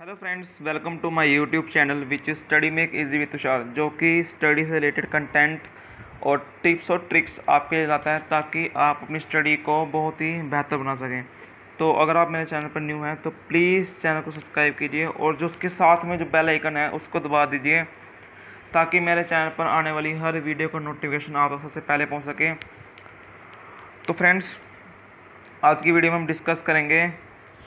Hello friends, welcome to my YouTube channel which is study make easy with Tushar, जो कि study से related content और tips और tricks आपके लिए लाता है ताकि आप अपनी स्टडी को बहुत ही बेहतर बना सकें। तो अगर आप मेरे चैनल पर न्यू हैं तो प्लीज़ चैनल को सब्सक्राइब कीजिए और जो उसके साथ में जो बेल आइकन है उसको दबा दीजिए ताकि मेरे चैनल पर आने वाली हर वीडियो का नोटिफिकेशन आप तक सबसे पहले पहुँच सके। तो फ्रेंड्स, आज की वीडियो में हम डिस्कस करेंगे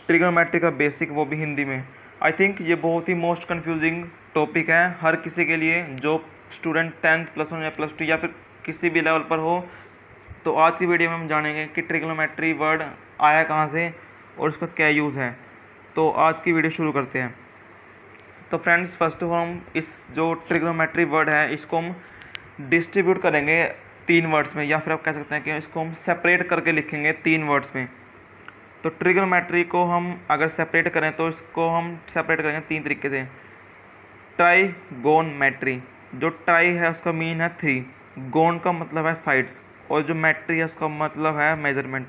ट्रिग्नोमेट्री का बेसिक, वो भी हिंदी में। आई थिंक ये बहुत ही मोस्ट कंफ्यूजिंग टॉपिक है हर किसी के लिए जो स्टूडेंट 10th +1 या +2 या फिर किसी भी लेवल पर हो। तो आज की वीडियो में हम जानेंगे कि ट्रिग्नोमेट्री वर्ड आया कहाँ से और उसका क्या यूज़ है। तो आज की वीडियो शुरू करते हैं। तो फ्रेंड्स, फर्स्ट ऑफ ऑल हम इस जो ट्रिग्नोमेट्री वर्ड है इसको हम डिस्ट्रीब्यूट करेंगे 3 वर्ड्स में, या फिर आप कह सकते हैं कि इसको हम सेपरेट करके लिखेंगे 3 वर्ड्स में। तो ट्रिग्नोमेट्री को हम अगर सेपरेट करें तो इसको हम सेपरेट करेंगे 3 तरीके से। ट्राइगोनमेट्री, जो ट्राई है उसका मीन है 3, गोन का मतलब है साइड्स, और जो मेट्री है उसका मतलब है मेजरमेंट।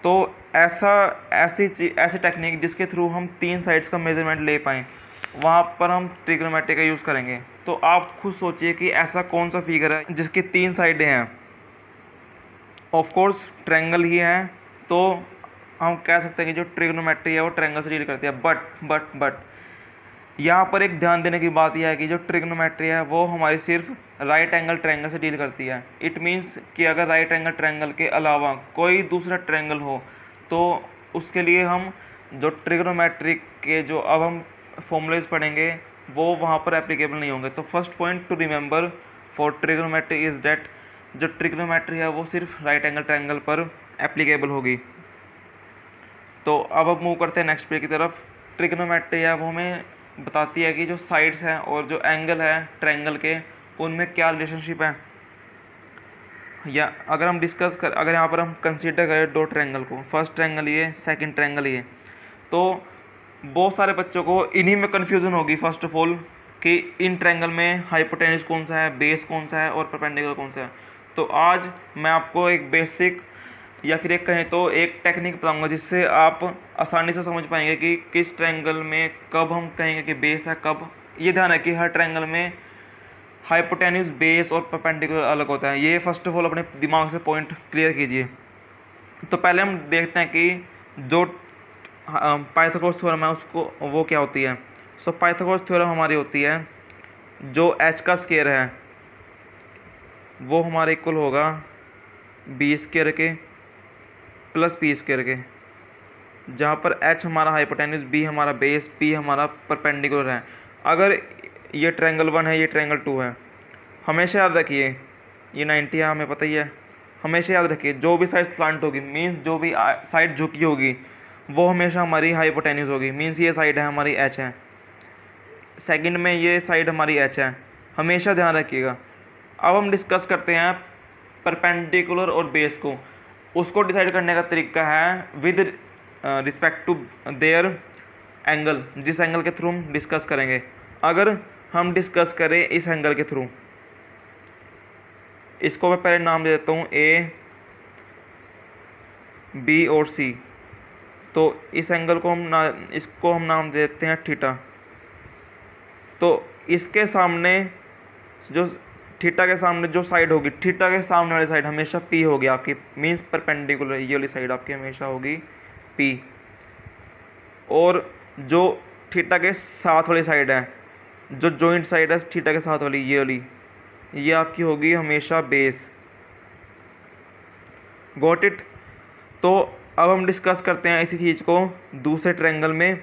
तो ऐसी टेक्निक जिसके थ्रू हम 3 साइड्स का मेजरमेंट ले पाएँ, वहाँ पर हम ट्रिग्नोमेट्री का यूज़ करेंगे। तो आप खुद सोचिए कि ऐसा कौन सा फिगर है जिसकी 3 साइडें हैं। ऑफ कोर्स ट्रायंगल ही है, तो हम कह सकते हैं कि जो ट्रिग्नोमेट्री है वो ट्रायंगल से डील करती है। बट यहाँ पर एक ध्यान देने की बात यह है कि जो ट्रिग्नोमेट्री है वो हमारी सिर्फ राइट एंगल ट्रायंगल से डील करती है। इट मीन्स कि अगर राइट एंगल ट्रायंगल के अलावा कोई दूसरा ट्रायंगल हो तो उसके लिए हम जो ट्रिग्नोमेट्री के जो अब हम फॉर्मूलेज पढ़ेंगे वो वहाँ पर एप्लीकेबल नहीं होंगे। तो first point two remember for trigonometry is that जो ट्रिग्नोमेट्री है वो सिर्फ राइट एंगल ट्रायंगल पर एप्लीकेबल होगी। तो अब मूव करते हैं नेक्स्ट पेज की तरफ। ट्रिग्नोमेट्री है वो हमें बताती है कि जो साइड्स हैं और जो एंगल है ट्रायंगल के उनमें क्या रिलेशनशिप है। या अगर हम अगर यहाँ पर हम कंसीडर करें 2 ट्रायंगल को, फर्स्ट ट्रायंगल ये, सेकंड ट्रायंगल ये, तो बहुत सारे बच्चों को इन्हीं में कन्फ्यूज़न होगी फर्स्ट ऑफ ऑल कि इन ट्रायंगल में हाइपोटेन्यूज कौन सा है, बेस कौन सा है और परपेंडिकुलर कौन सा है। तो आज मैं आपको एक बेसिक या फिर एक कहें तो एक टेक्निक बताऊंगा जिससे आप आसानी से समझ पाएंगे कि किस ट्रायंगल में कब हम कहेंगे कि बेस है, कब। ये ध्यान है कि हर ट्रायंगल में हाइपोटेन्यूज, बेस और परपेंडिकुलर अलग होता है। ये फर्स्ट ऑफ ऑल अपने दिमाग से पॉइंट क्लियर कीजिए। तो पहले हम देखते हैं कि जो पाइथागोरस थ्योरम है उसको वो क्या होती है। सो पाइथागोरस थ्योरम हमारी होती है जो एच का स्क्वायर है वो हमारे इक्वल होगा बी स्क्वायर के प्लस पी स्क्वायर के, जहाँ पर एच हमारा हाइपोटेन्यूज, बी हमारा बेस, पी हमारा परपेंडिकुलर है। अगर ये ट्रायंगल 1 है, ये ट्रायंगल 2 है, हमेशा याद रखिए ये 90 है, हमें पता ही है। हमेशा याद रखिए जो भी साइड स्लांट होगी, मीन्स जो भी साइड झुकी होगी वो हमेशा हमारी हाइपोटेन्यूज होगी। मीन्स ये साइड है हमारी एच है, सेकंड में ये साइड हमारी एच है, हमेशा ध्यान रखिएगा। अब हम डिस्कस करते हैं परपेंडिकुलर और बेस को। उसको डिसाइड करने का तरीका है with respect to their angle, जिस एंगल के थ्रू हम डिस्कस करेंगे। अगर हम डिस्कस करें इस एंगल के थ्रू, इसको मैं पहले नाम दे देता हूँ ए, बी और सी। तो इस एंगल को इसको हम नाम दे देते हैं थीटा। तो इसके सामने जो थीटा के सामने जो साइड होगी, थीटा के सामने वाली साइड हमेशा पी होगी आपकी, मीन्स परपेंडिकुलर, ये वाली साइड आपकी हमेशा होगी पी। और जो थीटा के साथ वाली साइड है, जो जॉइंट साइड है थीटा के साथ वाली, ये वाली, ये आपकी होगी हमेशा बेस। Got it. तो अब हम डिस्कस करते हैं इसी चीज़ को दूसरे ट्रायंगल में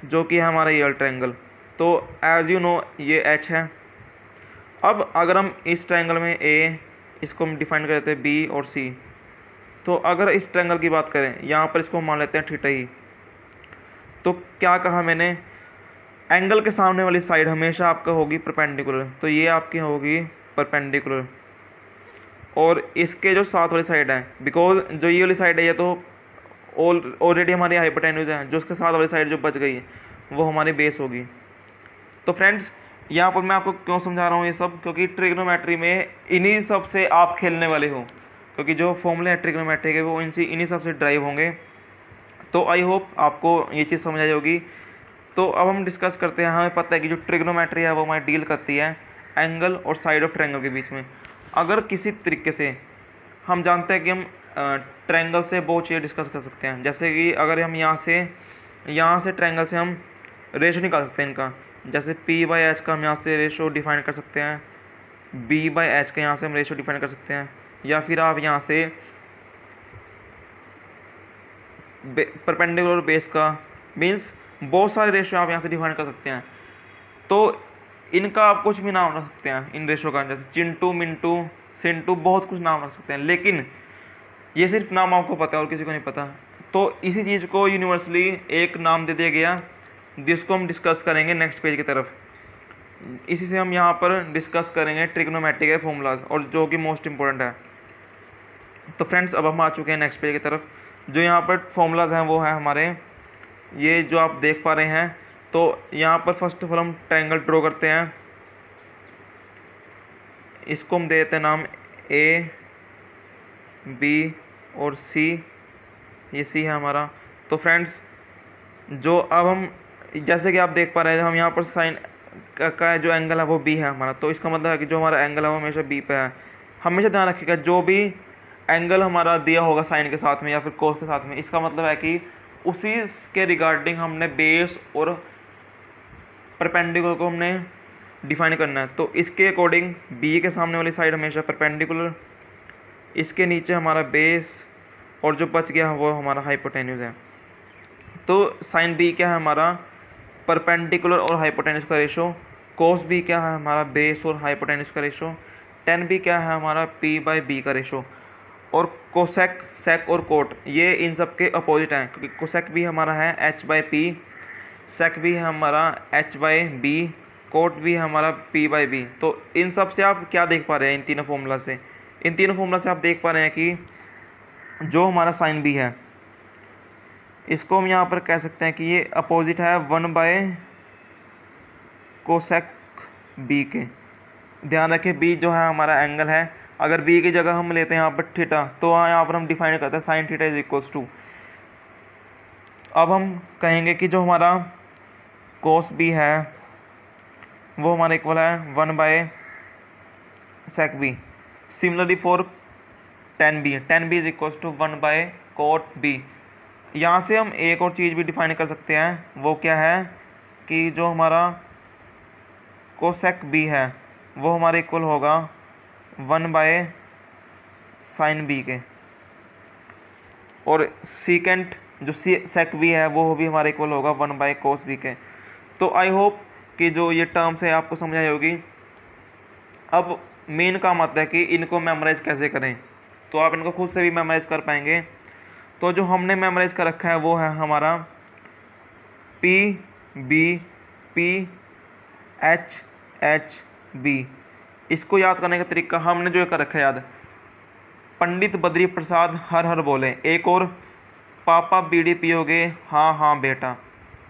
जो कि है हमारा ये ट्रायंगल। तो एज यू नो ये एच है। अब अगर हम इस ट्रायंगल में ए, इसको हम डिफाइन कर देते हैं बी और सी। तो अगर इस ट्रायंगल की बात करें, यहाँ पर इसको मान लेते हैं थीटा ही। तो क्या कहा मैंने, एंगल के सामने वाली साइड हमेशा आपका होगी परपेंडिकुलर, तो ये आपकी होगी परपेंडिकुलर। और इसके जो साथ वाली साइड है, बिकॉज जो ये वाली साइड है ये तो ऑलरेडी हमारी हाइपोटेन्यूज है, जो उसके साथ वाली साइड जो बच गई है वो हमारी बेस होगी। तो फ्रेंड्स, यहाँ पर मैं आपको क्यों समझा रहा हूँ ये सब, क्योंकि ट्रिग्नोमेट्री में इन्हीं सब से आप खेलने वाले हो, क्योंकि जो फॉर्मूले हैं ट्रिग्नोमेट्री के वो इन्हीं सब से ड्राइव होंगे। तो आई होप आपको ये चीज़ समझ आई होगी। तो अब हम डिस्कस करते हैं। हमें पता है कि जो ट्रिग्नोमेट्री है वो हमारी डील करती है एंगल और साइड ऑफ ट्रायंगल के बीच में। अगर किसी तरीके से हम जानते हैं कि हम ट्रायंगल से बहुत चीज़ें डिस्कस कर सकते हैं, जैसे कि अगर हम यहाँ से ट्रायंगल से हम रेशो निकाल सकते हैं इनका, जैसे P/H का हम यहाँ से रेशो डिफाइन कर सकते हैं, B/H का यहाँ से हम रेशो डिफाइन कर सकते हैं, या फिर आप यहाँ से परपेंडिकुलर बेस का, मीन्स बहुत सारे रेशो आप यहाँ से डिफाइन कर सकते हैं। तो इनका आप कुछ भी नाम रख सकते हैं इन रेशो का, जैसे चिंटू, मिंटू, सिंटू, बहुत कुछ नाम रख सकते हैं, लेकिन ये सिर्फ नाम आपको पता है और किसी को नहीं पता। तो इसी चीज़ को यूनिवर्सली एक नाम दे दिया गया, जिसको हम डिस्कस करेंगे नेक्स्ट पेज की तरफ। इसी से हम यहाँ पर डिस्कस करेंगे ट्रिग्नोमेट्री के फॉर्मूलाज, और जो कि मोस्ट इंपॉर्टेंट है। तो फ्रेंड्स अब हम आ चुके हैं नेक्स्ट पेज की तरफ। जो यहाँ पर फॉर्मूलाज हैं वो है हमारे ये जो आप देख पा रहे हैं। तो यहाँ पर फर्स्ट ऑफ ऑल हम ट्रायंगल ड्रॉ करते हैं, इसको हम दे देते हैं नाम A, B और C, ये C है हमारा। तो फ्रेंड्स जो अब हम जैसे कि आप देख पा रहे हैं, हम यहाँ पर साइन का जो एंगल है वो B है हमारा, तो इसका मतलब है कि जो हमारा एंगल है वो हमेशा B पे है। हमेशा ध्यान रखिएगा जो भी एंगल हमारा दिया होगा साइन के साथ में या फिर कोस के साथ में, इसका मतलब है कि उसी के रिगार्डिंग हमने बेस और परपेंडिकुलर को हमने डिफाइन करना है। तो इसके अकॉर्डिंग B के सामने वाली साइड हमेशा परपेंडिकुलर, इसके नीचे हमारा बेस, और जो बच गया है वो हमारा हाइपोटेन्यूज है। तो साइन B क्या है हमारा परपेंडिकुलर और हाइपोटेन्यूज का रेशो, कोस B क्या है हमारा बेस और हाइपोटेन्यूज का रेशो, टेन B क्या है हमारा P/B का रेशो, और कोसेक, सेक और कोट ये इन सब के अपोजिट हैं, क्योंकि कोसेक भी हमारा है H/P, सेक भी है हमारा H/B, कोट भी है हमारा P/B। तो इन सब से आप क्या देख पा रहे हैं, इन तीनों फॉर्मूला से, आप देख पा रहे हैं कि जो हमारा साइन B है इसको हम यहाँ पर कह सकते हैं कि ये अपोजिट है 1/कोसेक B के। ध्यान रखें B जो है हमारा एंगल है, अगर B की जगह हम लेते हैं यहाँ पर थीटा, तो यहाँ पर हम डिफाइन करते हैं sine theta is equals to, अब हम कहेंगे कि जो हमारा कोस B है वो हमारा इक्वल है 1/सेक B। Similarly for tan B is equals to 1/कोट B। यहाँ से हम एक और चीज़ भी डिफाइन कर सकते हैं, वो क्या है कि जो हमारा कोसेक B है वो हमारे इक्वल होगा 1/साइन B के, और सीकेंट जो सेक B है वो भी हमारे इक्वल होगा 1/कोस B के। तो आई होप कि जो ये टर्म्स है आपको समझ आई होगी। अब मेन काम आता है कि इनको मेमोराइज कैसे करें, तो आप इनको खुद से भी मेमोराइज कर पाएंगे। तो जो हमने मेमोराइज कर रखा है वो है हमारा P/B इसको याद करने का तरीका हमने जो कर रखा है याद, पंडित बद्री प्रसाद हर हर बोले, एक और पापा बीड़ी पियोगे, हाँ हाँ बेटा।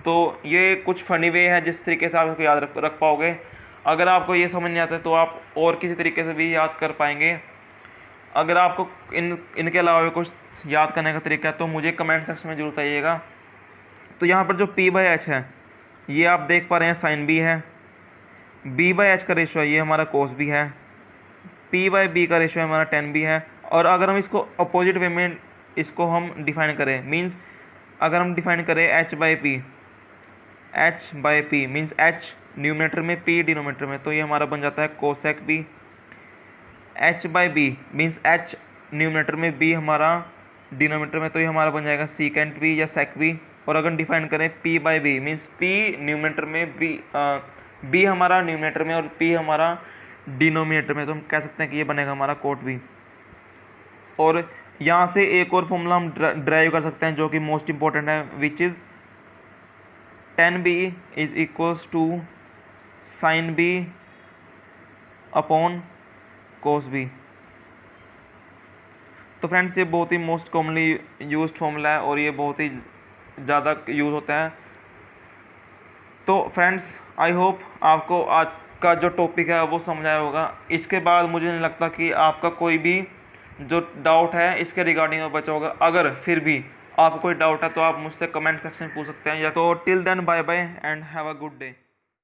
तो ये कुछ फनी वे है जिस तरीके से आप इसको याद रख पाओगे। अगर आपको ये समझ नहीं आता तो आप और किसी तरीके से भी याद कर पाएंगे। अगर आपको इनके अलावा भी कुछ याद करने का तरीका है तो मुझे कमेंट सेक्शन में जरूर बताइएगा। तो यहाँ पर जो P/H है ये आप देख पा रहे हैं साइन B है, B/H का रेशो है ये हमारा कोस B है, P/B का रेशो है हमारा टेन B है। और अगर हम इसको अपोजिट वे में इसको हम डिफाइन करें, मींस अगर हम डिफाइन करें H/P मींस H न्यूमरेटर में P डिनोमिनेटर में, तो ये हमारा बन जाता है cosec B। H/B means H numerator में B हमारा डिनोमिनेटर में, तो ये हमारा बन जाएगा सीकेंट B या सेक B। और अगर डिफाइन करें P/B मींस P न्यूमरेटर में B हमारा न्यूमरेटर में और P हमारा डिनोमिनेटर में, तो हम कह सकते हैं कि ये बनेगा हमारा कोट B। और यहाँ से एक और फॉर्मूला हम ड्राइव कर सकते हैं जो कि मोस्ट इंपॉर्टेंट है, which is tan B is equals to sine B upon cos B। तो फ्रेंड्स ये बहुत ही मोस्ट कॉमनली यूज्ड फॉर्मूला है और ये बहुत ही ज़्यादा यूज़ होता है। तो फ्रेंड्स आई होप आपको आज का जो टॉपिक है वो समझ आया होगा। इसके बाद मुझे नहीं लगता कि आपका कोई भी जो डाउट है इसके रिगार्डिंग में बचा होगा। अगर फिर भी आपको कोई डाउट है तो आप मुझसे कमेंट सेक्शन में पूछ सकते हैं, या तो till then bye bye and have a good day.